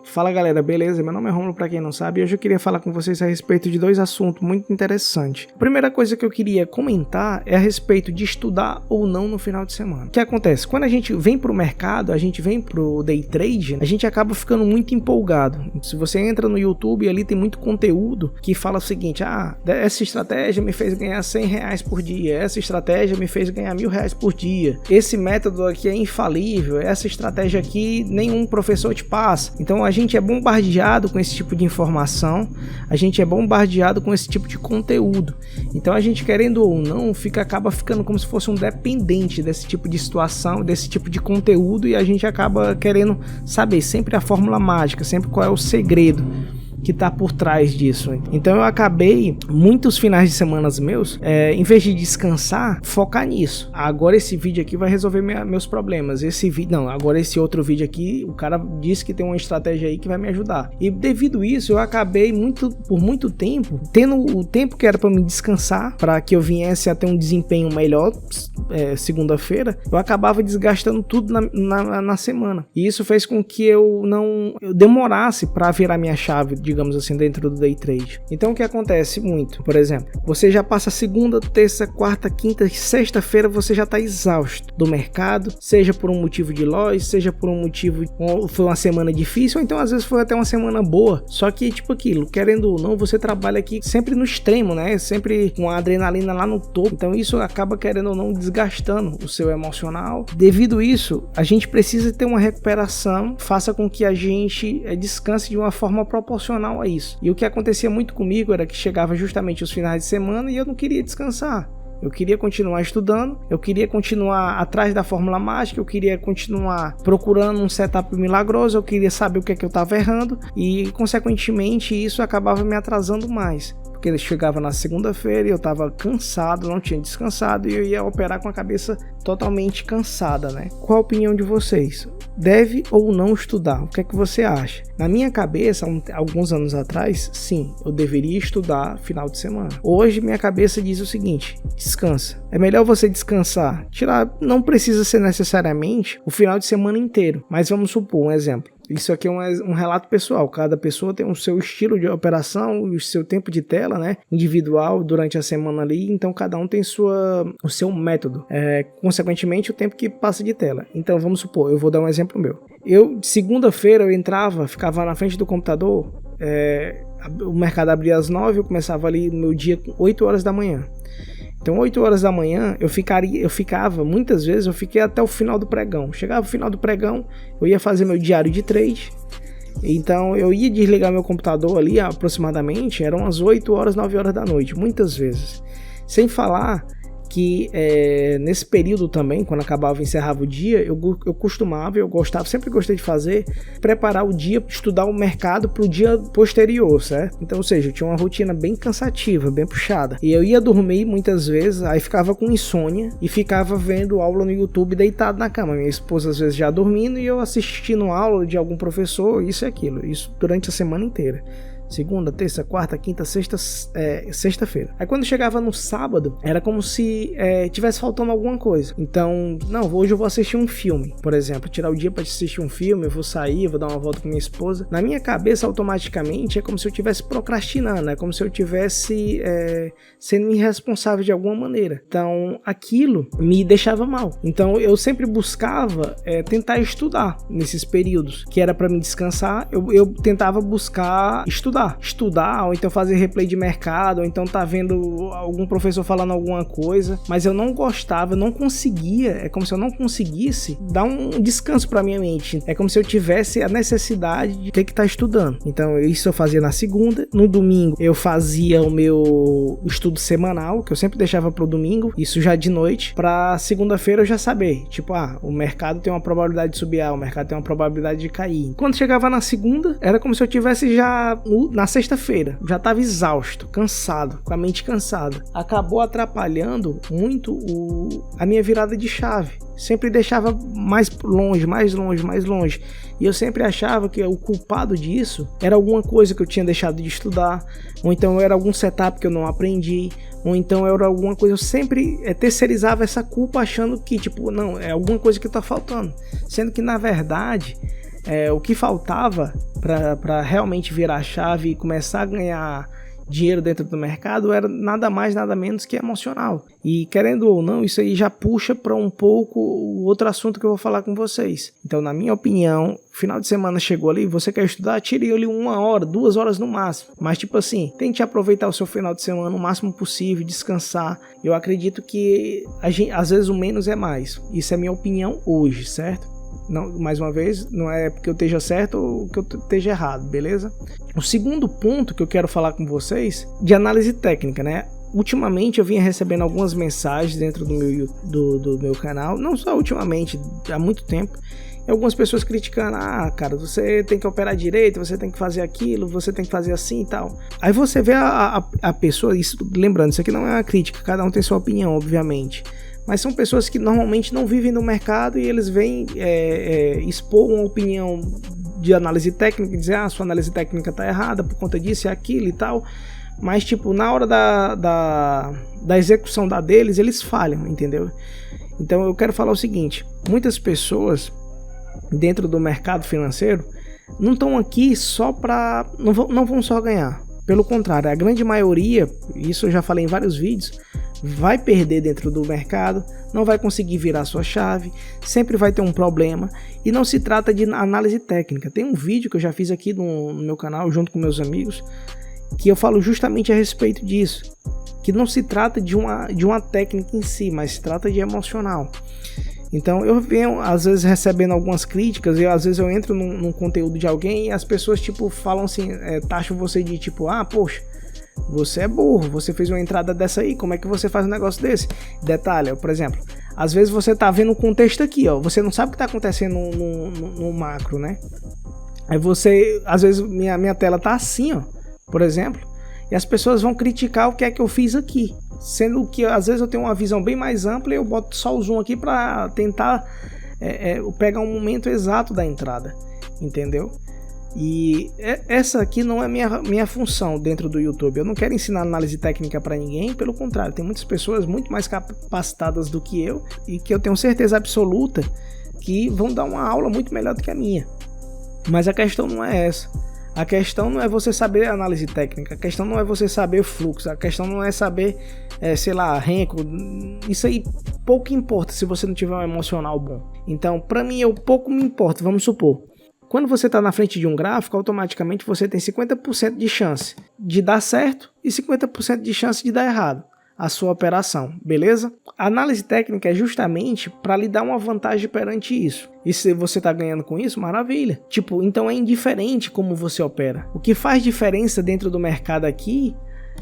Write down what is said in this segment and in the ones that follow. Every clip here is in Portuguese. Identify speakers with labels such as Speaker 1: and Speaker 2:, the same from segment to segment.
Speaker 1: Fala galera, beleza? Meu nome é Rômulo, pra quem não sabe, e hoje eu queria falar com vocês a respeito de dois assuntos muito interessantes. A primeira coisa que eu queria comentar é a respeito de estudar ou não no final de semana. O que acontece? Quando a gente vem pro mercado, a gente vem pro day trade, a gente acaba ficando muito empolgado. Se você entra no YouTube, ali tem muito conteúdo que fala o seguinte: essa estratégia me fez ganhar R$100 por dia, essa estratégia me fez ganhar R$1.000 por dia, esse método aqui é infalível, essa estratégia aqui nenhum professor te passa. Então a gente é bombardeado com esse tipo de informação, a gente é bombardeado com esse tipo de conteúdo. Então a gente, querendo ou não, acaba ficando como se fosse um dependente desse tipo de situação, desse tipo de conteúdo, e a gente acaba querendo saber sempre a fórmula mágica, sempre qual é o segredo que tá por trás disso. Então eu acabei, muitos finais de semana meus, em vez de descansar, focar nisso. Agora esse vídeo aqui vai resolver meus problemas. Agora esse outro vídeo aqui, o cara disse que tem uma estratégia aí que vai me ajudar. E devido a isso, eu acabei por muito tempo, tendo o tempo que era para me descansar, para que eu viesse a ter um desempenho melhor segunda-feira, eu acabava desgastando tudo na semana. E isso fez com que eu demorasse para virar minha chave, digamos assim, dentro do day trade. Então o que acontece muito? Por exemplo, você já passa segunda, terça, quarta, quinta, sexta-feira, você já está exausto do mercado, seja por um motivo de loja, seja por um motivo, foi uma semana difícil, ou então às vezes foi até uma semana boa. Só que tipo aquilo, querendo ou não, você trabalha aqui sempre no extremo, né? Sempre com a adrenalina lá no topo. Então isso acaba, querendo ou não, desgastando o seu emocional. Devido a isso, a gente precisa ter uma recuperação, faça com que a gente descanse de uma forma proporcional a isso. E o que acontecia muito comigo era que chegava justamente os finais de semana e eu não queria descansar. Eu queria continuar estudando, eu queria continuar atrás da fórmula mágica, eu queria continuar procurando um setup milagroso, eu queria saber o que é que eu estava errando e, consequentemente, isso acabava me atrasando mais. Porque ele chegava na segunda-feira e eu estava cansado, não tinha descansado e eu ia operar com a cabeça totalmente cansada, né? Qual a opinião de vocês? Deve ou não estudar? O que é que você acha? Na minha cabeça, alguns anos atrás, sim, eu deveria estudar final de semana. Hoje minha cabeça diz o seguinte: descansa. É melhor você descansar. Não precisa ser necessariamente o final de semana inteiro, mas vamos supor um exemplo. Isso aqui é um relato pessoal, cada pessoa tem o seu estilo de operação e o seu tempo de tela, né, individual durante a semana ali, então cada um tem o seu método, consequentemente o tempo que passa de tela. Então vamos supor, eu vou dar um exemplo meu. Segunda-feira eu ficava na frente do computador, o mercado abria às 9, eu começava ali no meu dia 8 horas da manhã. Então 8 horas da manhã eu ficava, muitas vezes eu fiquei até o final do pregão. Chegava o final do pregão, eu ia fazer meu diário de trade. Então eu ia desligar meu computador ali aproximadamente, eram as 8 horas, 9 horas da noite, muitas vezes. Sem falar que nesse período também, quando encerrava o dia, eu sempre gostei de fazer, preparar o dia, estudar o mercado para o dia posterior, certo? Então, ou seja, eu tinha uma rotina bem cansativa, bem puxada, e eu ia dormir muitas vezes, aí ficava com insônia e ficava vendo aula no YouTube deitado na cama, minha esposa às vezes já dormindo e eu assistindo aula de algum professor, isso e aquilo, isso durante a semana inteira. Segunda, terça, quarta, quinta, sexta-feira. Aí quando chegava no sábado, era como se tivesse faltando alguma coisa. Então, hoje eu vou assistir um filme, por exemplo, tirar o dia para assistir um filme, eu vou sair, vou dar uma volta com minha esposa. Na minha cabeça, automaticamente, é como se eu estivesse procrastinando, é como se eu estivesse sendo irresponsável de alguma maneira. Então, aquilo me deixava mal. Então, eu sempre buscava tentar estudar nesses períodos, que era para me descansar, eu tentava buscar estudar, ou então fazer replay de mercado, ou então tá vendo algum professor falando alguma coisa, mas eu não gostava, eu não conseguia, é como se eu não conseguisse dar um descanso pra minha mente, é como se eu tivesse a necessidade de ter que estar estudando. Então isso eu fazia na segunda, no domingo eu fazia o meu estudo semanal, que eu sempre deixava pro domingo, isso já de noite, pra segunda-feira eu já saber, tipo, o mercado tem uma probabilidade de subir, o mercado tem uma probabilidade de cair. Quando chegava na segunda, era como se eu tivesse já na sexta-feira, já estava exausto, cansado, com a mente cansada. Acabou atrapalhando muito a minha virada de chave. Sempre deixava mais longe. E eu sempre achava que o culpado disso era alguma coisa que eu tinha deixado de estudar, ou então era algum setup que eu não aprendi, ou então era alguma coisa. Eu sempre terceirizava essa culpa achando que, tipo, não, é alguma coisa que tá faltando. Sendo que, na verdade, o que faltava para realmente virar a chave e começar a ganhar dinheiro dentro do mercado era nada mais, nada menos que emocional. E querendo ou não, isso aí já puxa para um pouco o outro assunto que eu vou falar com vocês. Então, na minha opinião, final de semana chegou ali, você quer estudar, tire ali 1 hora, 2 horas no máximo. Mas tipo assim, tente aproveitar o seu final de semana o máximo possível, descansar. Eu acredito que às vezes o menos é mais. Isso é minha opinião hoje, certo? Não, mais uma vez, não é porque eu esteja certo ou que eu esteja errado, beleza? O segundo ponto que eu quero falar com vocês, de análise técnica, né? Ultimamente eu vinha recebendo algumas mensagens dentro do meu canal, não só ultimamente, há muito tempo, e algumas pessoas criticando, cara, você tem que operar direito, você tem que fazer aquilo, você tem que fazer assim e tal. Aí você vê a pessoa, isso, lembrando, isso aqui não é uma crítica, cada um tem sua opinião, obviamente. Mas são pessoas que normalmente não vivem no mercado e eles vêm expor uma opinião de análise técnica e dizer, sua análise técnica tá errada por conta disso e aquilo e tal. Mas, tipo, na hora da execução deles, eles falham, entendeu? Então eu quero falar o seguinte, muitas pessoas dentro do mercado financeiro não estão aqui só para... não vão só ganhar. Pelo contrário, a grande maioria, isso eu já falei em vários vídeos, vai perder dentro do mercado, não vai conseguir virar sua chave, sempre vai ter um problema e não se trata de análise técnica. Tem um vídeo que eu já fiz aqui no meu canal junto com meus amigos que eu falo justamente a respeito disso, que não se trata de uma técnica em si, mas se trata de emocional. Então eu venho às vezes recebendo algumas críticas e às vezes eu entro num conteúdo de alguém e as pessoas tipo falam assim, taxam você de tipo, poxa, você é burro, você fez uma entrada dessa aí, como é que você faz um negócio desse? Detalhe, por exemplo, às vezes você tá vendo o contexto aqui, você não sabe o que tá acontecendo no macro, né? Aí você, às vezes minha tela tá assim, por exemplo, e as pessoas vão criticar o que é que eu fiz aqui, sendo que às vezes eu tenho uma visão bem mais ampla e eu boto só o zoom aqui para tentar pegar um momento exato da entrada, entendeu? E essa aqui não é minha função dentro do YouTube. Eu não quero ensinar análise técnica para ninguém, pelo contrário, tem muitas pessoas muito mais capacitadas do que eu e que eu tenho certeza absoluta que vão dar uma aula muito melhor do que a minha. Mas a questão não é essa. A questão não é você saber análise técnica, a questão não é você saber fluxo, a questão não é saber, renco. Isso aí pouco importa se você não tiver um emocional bom. Então, para mim, pouco me importa, vamos supor. Quando você está na frente de um gráfico, automaticamente você tem 50% de chance de dar certo e 50% de chance de dar errado a sua operação, beleza? A análise técnica é justamente para lhe dar uma vantagem perante isso. E se você está ganhando com isso, maravilha. Então é indiferente como você opera. O que faz diferença dentro do mercado aqui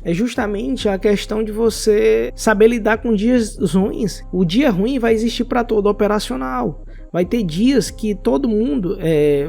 Speaker 1: é justamente a questão de você saber lidar com dias ruins. O dia ruim vai existir para todo operacional. Vai ter dias que todo mundo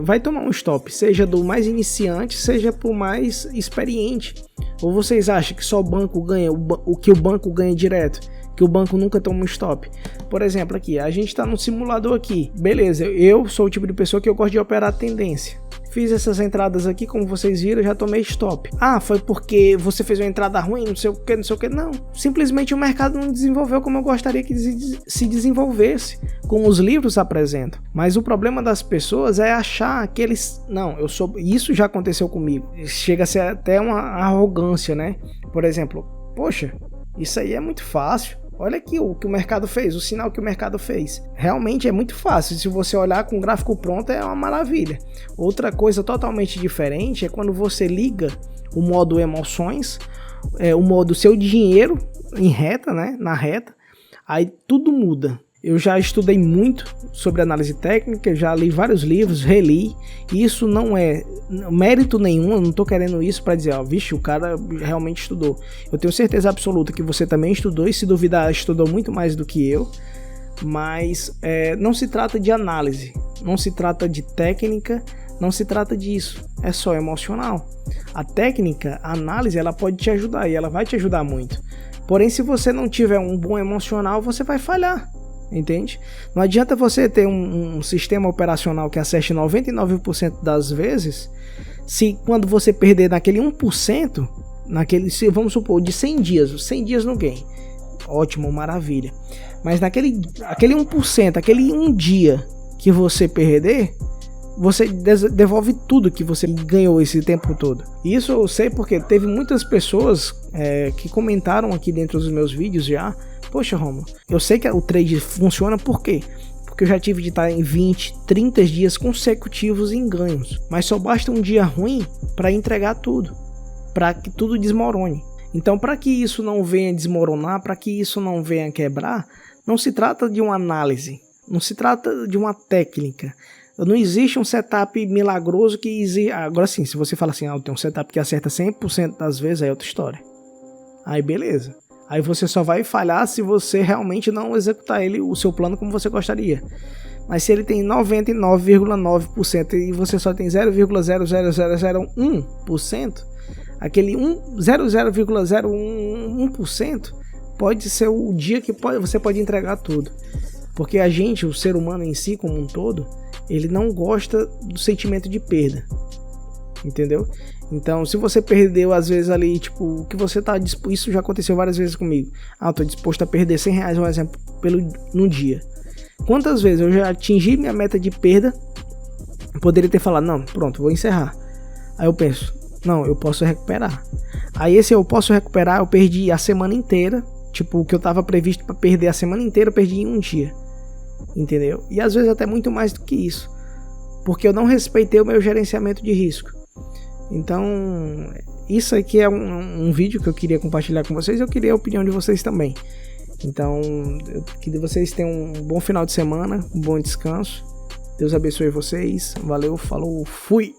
Speaker 1: vai tomar um stop, seja do mais iniciante, seja pro mais experiente. Ou vocês acham que só o banco ganha, o que o banco ganha direto, que o banco nunca toma um stop? Por exemplo, aqui, a gente está num simulador aqui, beleza, eu sou o tipo de pessoa que eu gosto de operar a tendência. Fiz essas entradas aqui, como vocês viram, já tomei stop. Foi porque você fez uma entrada ruim, não sei o que. Não, simplesmente o mercado não desenvolveu como eu gostaria que se desenvolvesse, como os livros apresentam. Mas o problema das pessoas é achar que eles... Não, isso já aconteceu comigo. Chega a ser até uma arrogância, né? Por exemplo, poxa, isso aí é muito fácil. Olha aqui o que o mercado fez, o sinal que o mercado fez. Realmente é muito fácil, se você olhar com o gráfico pronto é uma maravilha. Outra coisa totalmente diferente é quando você liga o modo emoções, o modo seu dinheiro em reta, né, na reta, aí tudo muda. Eu já estudei muito sobre análise técnica, já li vários livros, reli, e isso não é mérito nenhum, eu não estou querendo isso para dizer, vixe, o cara realmente estudou. Eu tenho certeza absoluta que você também estudou, e se duvidar, estudou muito mais do que eu, mas não se trata de análise, não se trata de técnica, não se trata disso, é só emocional. A técnica, a análise, ela pode te ajudar, e ela vai te ajudar muito. Porém, se você não tiver um bom emocional, você vai falhar. Entende? Não adianta você ter um sistema operacional que acerte 99% das vezes, se quando você perder naquele 1%, vamos supor, de 100 dias no game, ótimo, maravilha, mas aquele 1%, aquele um dia que você perder, você devolve tudo que você ganhou esse tempo todo. E isso eu sei porque teve muitas pessoas que comentaram aqui dentro dos meus vídeos já. Poxa, Romulo, eu sei que o trade funciona, por quê? Porque eu já tive de estar em 20, 30 dias consecutivos em ganhos. Mas só basta um dia ruim para entregar tudo, para que tudo desmorone. Então, para que isso não venha desmoronar, para que isso não venha quebrar, não se trata de uma análise, não se trata de uma técnica. Não existe um setup milagroso que existe. Agora sim, se você fala assim, eu tenho um setup que acerta 100% das vezes, aí é outra história. Aí beleza. Aí você só vai falhar se você realmente não executar o seu plano como você gostaria. Mas se ele tem 99,9% e você só tem 0,00001%, aquele 0,01% pode ser o dia que você pode entregar tudo. Porque a gente, o ser humano em si como um todo, ele não gosta do sentimento de perda. Entendeu? Então, se você perdeu às vezes ali, tipo, o que você tá disposto, isso já aconteceu várias vezes comigo. Eu tô disposto a perder R$100, um exemplo, no dia. Quantas vezes eu já atingi minha meta de perda, poderia ter falado, não, pronto, vou encerrar. Aí eu penso, não, eu posso recuperar. Aí esse eu posso recuperar, eu perdi a semana inteira, tipo, o que eu tava previsto para perder a semana inteira, eu perdi em um dia. Entendeu? E às vezes até muito mais do que isso. Porque eu não respeitei o meu gerenciamento de risco. Então, isso aqui é um vídeo que eu queria compartilhar com vocês. Eu queria a opinião de vocês também. Então, eu queria que vocês tenham um bom final de semana, um bom descanso. Deus abençoe vocês. Valeu, falou, fui!